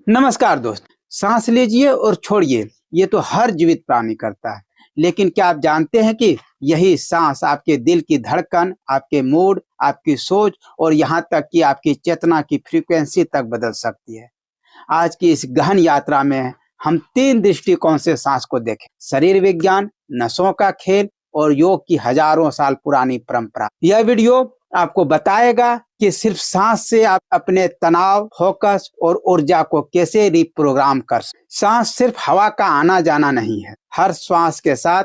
नमस्कार दोस्त। सांस लीजिए और छोड़िए, ये तो हर जीवित प्राणी करता है। लेकिन क्या आप जानते हैं कि यही सांस आपके दिल की धड़कन, आपके मूड, आपकी सोच और यहाँ तक कि आपकी चेतना की फ्रीक्वेंसी तक बदल सकती है। आज की इस गहन यात्रा में हम 3 दृष्टिकोण से सांस को देखें: शरीर विज्ञान, नसों का खेल और योग की हजारों साल पुरानी परंपरा। यह वीडियो आपको बताएगा कि सिर्फ सांस से आप अपने तनाव, फोकस और ऊर्जा को कैसे रिप्रोग्राम कर सकते। सांस सिर्फ हवा का आना जाना नहीं है। हर श्वास के साथ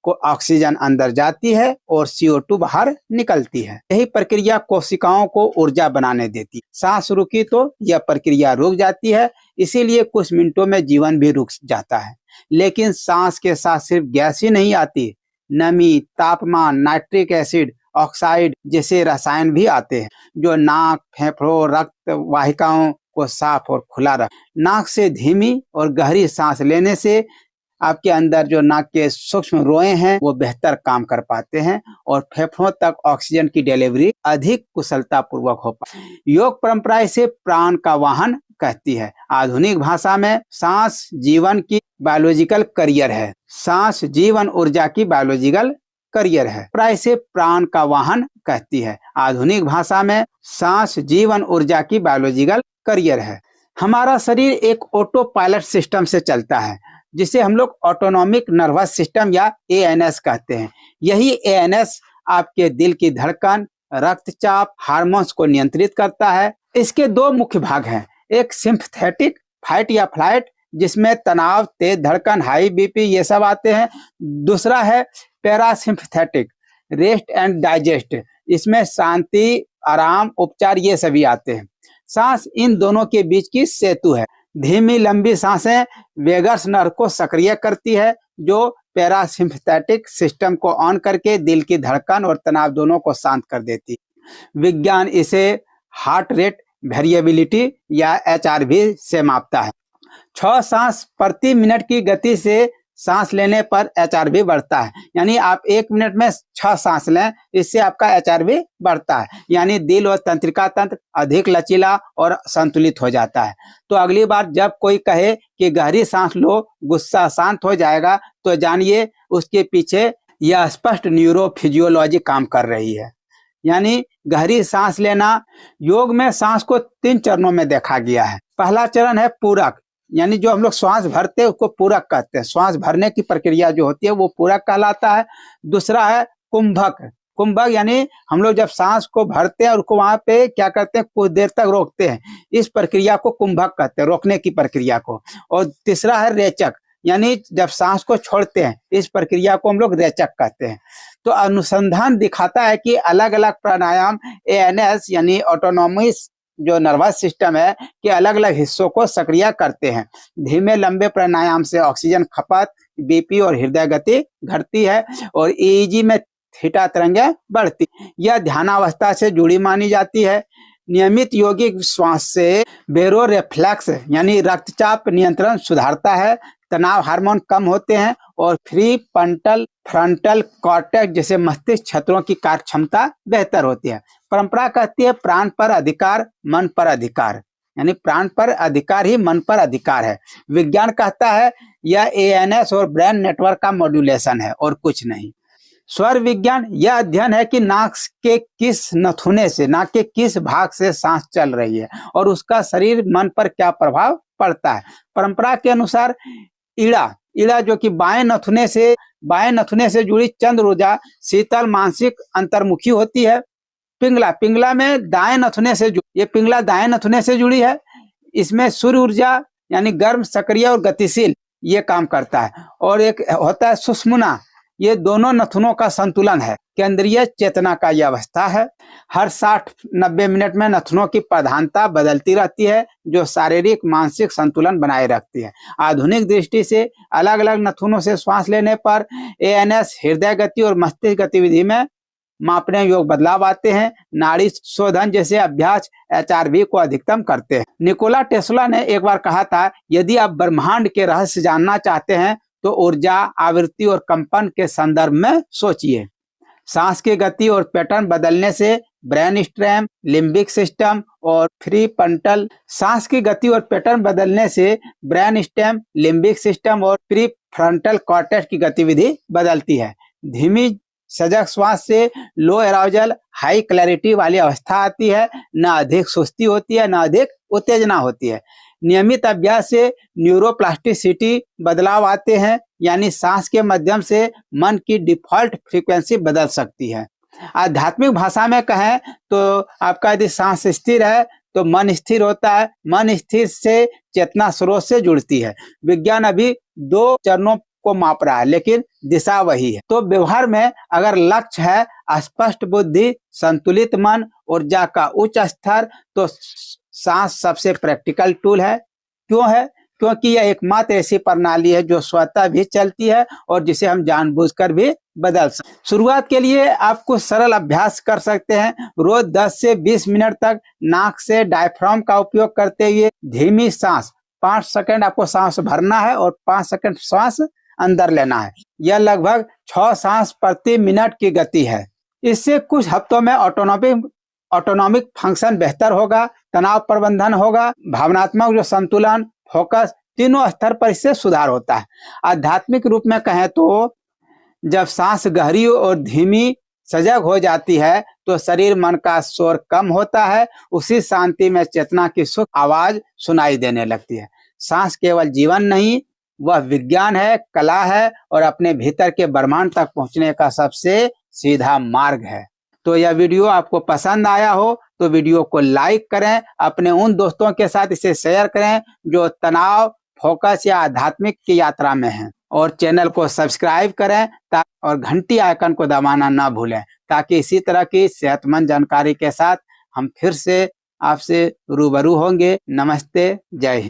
को ऑक्सीजन अंदर जाती है और CO2 बाहर निकलती है। यही प्रक्रिया कोशिकाओं को ऊर्जा बनाने देती है। सांस रुकी तो यह प्रक्रिया रुक जाती है, इसीलिए कुछ मिनटों में जीवन भी रुक जाता है। लेकिन सांस के साथ सिर्फ गैस ही नहीं आती, नमी, तापमान, नाइट्रिक एसिड, ऑक्साइड जैसे रसायन भी आते हैं, जो नाक, फेफड़ों, रक्त वाहिकाओं को साफ और खुला रख। नाक से धीमी और गहरी सांस लेने से आपके अंदर जो नाक के सूक्ष्म रोए हैं वो बेहतर काम कर पाते हैं और फेफड़ों तक ऑक्सीजन की डिलीवरी अधिक कुशलता पूर्वक हो पाती है। योग परंपरा इसे प्राण का वाहन कहती है। आधुनिक भाषा में सांस जीवन की बायोलॉजिकल करियर है। सांस जीवन ऊर्जा की बायोलॉजिकल करियर है। परंपरा इसे प्राण का वाहन कहती है। आधुनिक भाषा में सांस जीवन ऊर्जा की बायोलॉजिकल करियर है। हमारा शरीर एक ऑटो पायलट सिस्टम से चलता है, जिसे हम लोग ऑटोनॉमिक नर्वस सिस्टम या ANS कहते हैं। यही ANS आपके दिल की धड़कन, रक्तचाप, हार्मोन्स को नियंत्रित करता है। इसके 2 मुख्य भाग हैं। एक सिंपैथेटिक, फाइट या फ्लाइट, जिसमें तनाव, तेज धड़कन, हाई BP ये सब आते हैं। दूसरा है पैरासिम्पैथेटिक, रेस्ट एंड डाइजेस्ट, इसमें शांति, आराम, उपचार ये सभी आते हैं। सांस इन दोनों के बीच की सेतु है। धीमी लंबी सांसें वेगस नर्व को सक्रिय करती है, जो पैरासिम्पैथेटिक सिस्टम को ऑन करके दिल की धड़कन और तनाव दोनों को शांत कर देती है। विज्ञान इसे हार्ट रेट वेरिएबिलिटी या HRV से मापता है। 6 सांस प्रति मिनट की गति से सांस लेने पर HRV बढ़ता है। यानी आप 1 मिनट में 6 सांस लें, इससे आपका HRV बढ़ता है। यानी दिल और तंत्रिका तंत्र अधिक लचीला और संतुलित हो जाता है। तो अगली बार जब कोई कहे कि गहरी सांस लो, गुस्सा शांत हो जाएगा, तो जानिए उसके पीछे यह स्पष्ट न्यूरोफिजियोलॉजी काम कर रही है। यानी गहरी सांस लेना। योग में सांस को 3 चरणों में देखा गया है। पहला चरण है पूरक, यानी जो हम लोग श्वास भरते हैं उसको पूरक कहते हैं। श्वास भरने की प्रक्रिया जो होती है वो पूरक कहलाता है। दूसरा है कुंभक। कुंभक यानी हम लोग जब सांस को भरते हैं और उसको वहां पे क्या करते हैं, कुछ देर तक रोकते हैं, इस प्रक्रिया को कुंभक कहते हैं, रोकने की प्रक्रिया को। और तीसरा है रेचक, यानी जब सांस को छोड़ते हैं, इस प्रक्रिया को हम लोग रेचक कहते हैं। तो अनुसंधान दिखाता है कि अलग अलग प्राणायाम ANS यानी ऑटोनॉमिक जो नर्वस सिस्टम है के अलग अलग हिस्सों को सक्रिय करते हैं। धीमे लंबे प्राणायाम से ऑक्सीजन खपत, BP और हृदय गति घटती है और EEG में थीटा तरंगें बढ़ती। यह ध्यानावस्था से जुड़ी मानी जाती है। नियमित यौगिक श्वास से बेरो रिफ्लेक्स यानी रक्तचाप नियंत्रण सुधारता है, तनाव हार्मोन कम होते हैं और फ्रंटल कॉर्टेक्स जैसे मस्तिष्क क्षेत्रों की कार्य क्षमता बेहतर होती है। परंपरा कहती है प्राण पर अधिकार, मन पर अधिकार, यानी प्राण पर अधिकार ही मन पर अधिकार है। विज्ञान कहता है यह ANS और ब्रेन नेटवर्क का मॉड्यूलेशन है और कुछ नहीं। स्वर विज्ञान यह अध्ययन है कि नाक के किस नथुने से, नाक के किस भाग से सांस चल रही है और उसका शरीर मन पर क्या प्रभाव पड़ता है। परंपरा के अनुसार ईड़ा जो कि बाएं नथुने से जुड़ी चंद्र ऊर्जा शीतल, मानसिक, अंतर्मुखी होती है। पिंगला में दाएं नथुने से ये पिंगला दाएं नथुने से जुड़ी है। इसमें सूर्य ऊर्जा यानी गर्म, सक्रिय और गतिशील ये काम करता है। और एक होता है सुषुम्ना, ये दोनों नथुनों का संतुलन है। केंद्रीय चेतना का यह अवस्था है। हर 60-90 मिनट में नथुनों की प्रधानता बदलती रहती है, जो शारीरिक मानसिक संतुलन बनाए रखती है। आधुनिक दृष्टि से अलग अलग नथुनों से श्वास लेने पर ANS, हृदय गति और मस्तिष्क गतिविधि में मापने योग्य बदलाव आते हैं। नाड़ी शोधन जैसे अभ्यास HRV को अधिकतम करते हैं। निकोला टेस्ला ने एक बार कहा था, यदि आप ब्रह्मांड के रहस्य जानना चाहते हैं तो ऊर्जा, आवृत्ति और कंपन के संदर्भ में सोचिए। सांस की गति और पैटर्न बदलने से ब्रेन स्टेम, लिम्बिक सिस्टम और प्रीफ्रंटल। सांस की गति और पैटर्न बदलने से ब्रेन स्टेम, लिम्बिक सिस्टम और प्रीफ्रंटल कॉर्टेक्स की गतिविधि बदलती है। धीमी सजग श्वास से लो अराउजल हाई क्लैरिटी वाली अवस्था आती है, न अधिक सुस्ती होती है, न अधिक उत्तेजना होती है। नियमित अभ्यास से न्यूरोप्लास्टिसिटी बदलाव आते हैं, यानी सांस के माध्यम से मन की डिफॉल्ट फ्रीक्वेंसी बदल सकती है। आध्यात्मिक भाषा में कहें तो आपका यदि सांस स्थिर है तो मन स्थिर होता है, मन स्थिर से चेतना स्रोत से जुड़ती है। विज्ञान अभी 2 चरणों को माप रहा है, लेकिन दिशा वही है। तो व्यवहार में अगर लक्ष्य है स्पष्ट बुद्धि, संतुलित मन, ऊर्जा का उच्च स्तर, तो सांस सबसे प्रैक्टिकल टूल है। क्यों है? क्योंकि यह एकमात्र ऐसी प्रणाली है जो स्वतः भी चलती है और जिसे हम जानबूझकर भी बदल सकते हैं। शुरुआत के लिए आप कुछ सरल अभ्यास कर सकते हैं। रोज 10 से 20 मिनट तक नाक से डायफ्राम का उपयोग करते हुए धीमी सांस 5 सेकंड आपको सांस भरना है और 5 सेकंड सांस अंदर लेना है। यह लगभग 6 सांस प्रति मिनट की गति है। इससे कुछ हफ्तों में ऑटोनॉमिक फंक्शन बेहतर होगा, तनाव प्रबंधन होगा, भावनात्मक जो संतुलन, फोकस, तीनों स्तर पर इससे सुधार होता है। आध्यात्मिक रूप में कहें तो जब सांस गहरी और धीमी सजग हो जाती है तो शरीर मन का शोर कम होता है, उसी शांति में चेतना की सुख आवाज सुनाई देने लगती है। सांस केवल जीवन नहीं, वह विज्ञान है, कला है और अपने भीतर के ब्रह्मांड तक पहुंचने का सबसे सीधा मार्ग है। तो यह वीडियो आपको पसंद आया हो तो वीडियो को लाइक करें, अपने उन दोस्तों के साथ इसे शेयर करें जो तनाव, फोकस या आध्यात्मिक की यात्रा में हैं, और चैनल को सब्सक्राइब करें और घंटी आइकन को दबाना ना भूलें, ताकि इसी तरह की सेहतमंद जानकारी के साथ हम फिर से आपसे रूबरू होंगे। नमस्ते, जय हिंद।